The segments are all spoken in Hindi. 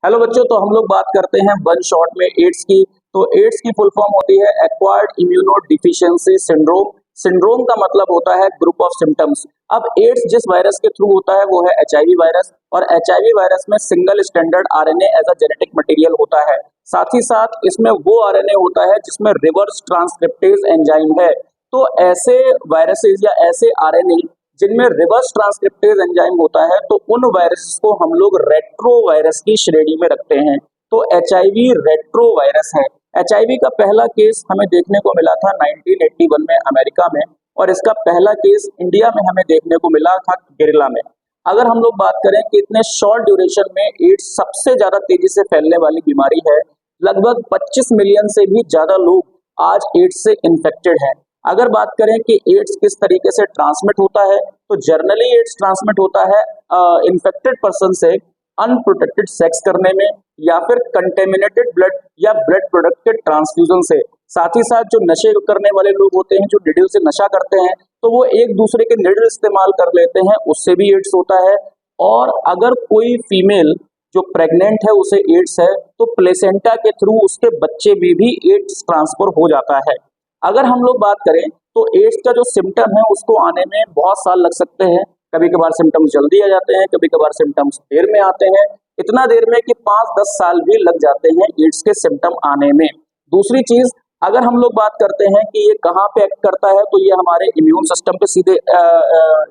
हेलो बच्चों, तो हम लोग बात करते हैं वन शॉट में एड्स की। तो एड्स की फुल फॉर्म होती है acquired immunodeficiency syndrome. Syndrome का मतलब होता है ग्रुप ऑफ सिम्टम्स। अब एड्स जिस वायरस के थ्रू होता है वो है एचआईवी वायरस, और एचआईवी वायरस में single standard RNA as a genetic material होता है। साथ ही साथ इसमें वो आरएनए होता है जिसमें रिवर्स ट्रांसक्रिप्टेज एंजाइम है। तो ऐसे वायरसेस या ऐसे आरएनए जिनमें रिवर्स ट्रांसक्रिप्टेज एंजाइम होता है, तो उन वायरस को हम लोग रेट्रो वायरस की श्रेणी में रखते हैं। तो एचआईवी रेट्रो वायरस है। एचआईवी का पहला केस हमें देखने को मिला था 1981 में अमेरिका में, और इसका पहला केस इंडिया में हमें देखने को मिला था केरला में। अगर हम लोग बात करें कि इतने शॉर्ट ड्यूरेशन में एड्स सबसे ज्यादा तेजी से फैलने वाली बीमारी है, लगभग 25 मिलियन से भी ज्यादा लोग आज एड्स से इन्फेक्टेड हैं। अगर बात करें कि एड्स किस तरीके से ट्रांसमिट होता है, तो जर्नली एड्स ट्रांसमिट होता है इन्फेक्टेड पर्सन से अनप्रोटेक्टेड सेक्स करने में, या फिर कंटेमिनेटेड ब्लड या ब्लड प्रोडक्ट के ट्रांसफ्यूजन से। साथ ही साथ जो नशे करने वाले लोग होते हैं, जो निडल से नशा करते हैं, तो वो एक दूसरे के निडल इस्तेमाल कर लेते हैं, उससे भी एड्स होता है। और अगर कोई फीमेल जो प्रेग्नेंट है उसे एड्स है, तो प्लेसेंटा के थ्रू उसके बच्चे भी एड्स ट्रांसफर हो जाता है। अगर हम लोग बात करें तो एड्स का जो सिम्टम है उसको आने में बहुत साल लग सकते हैं। कभी कभार सिम्टम्स जल्दी आ जाते हैं, कभी कभार सिम्टम्स देर में आते हैं। इतना देर में कि 5-10 साल भी लग जाते हैं एड्स के सिम्टम आने में। दूसरी चीज, अगर हम लोग बात करते हैं कि ये कहाँ पे एक्ट करता है, तो ये हमारे इम्यून सिस्टम पे सीधे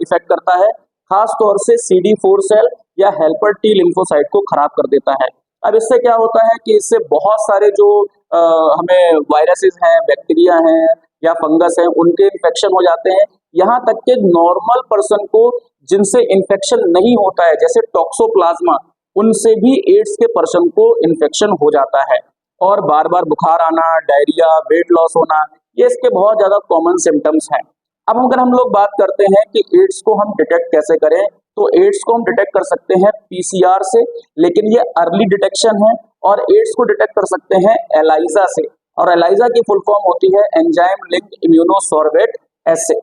इफेक्ट करता है। खास तौर से CD4 सेल या हेल्पर टी लिम्फोसाइट को खराब कर देता है। अब इससे क्या होता है कि इससे बहुत सारे जो हमें वायरसेस हैं, बैक्टीरिया हैं या फंगस हैं, उनके इन्फेक्शन हो जाते हैं। यहाँ तक कि नॉर्मल पर्सन को जिनसे इन्फेक्शन नहीं होता है, जैसे टॉक्सोप्लाज्मा, उनसे भी एड्स के पर्सन को इन्फेक्शन हो जाता है। और बार बार बुखार आना, डायरिया, वेट लॉस होना, ये इसके बहुत ज्यादा कॉमन सिम्टम्स हैं। अब अगर हम लोग बात करते हैं कि एड्स को हम डिटेक्ट कैसे करें, तो एड्स को हम डिटेक्ट कर सकते हैं पीसीआर से, लेकिन ये अर्ली डिटेक्शन है। और एड्स को डिटेक्ट कर सकते हैं एलाइजा से, और एलाइजा की फुल फॉर्म होती है एंजाइम लिंक्ड इम्यूनोसॉर्बेट एसे।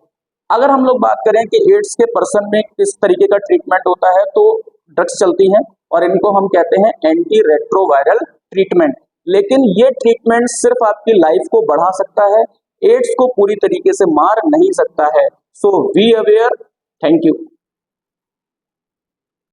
अगर हम लोग बात करें कि एड्स के पर्सन में किस तरीके का ट्रीटमेंट होता है, तो ड्रग्स चलती हैं और इनको हम कहते हैं एंटी रेट्रोवायरल ट्रीटमेंट। लेकिन ये ट्रीटमेंट सिर्फ आपकी लाइफ को बढ़ा सकता है, एड्स को पूरी तरीके से मार नहीं सकता है। सो बी अवेयर। Thank you.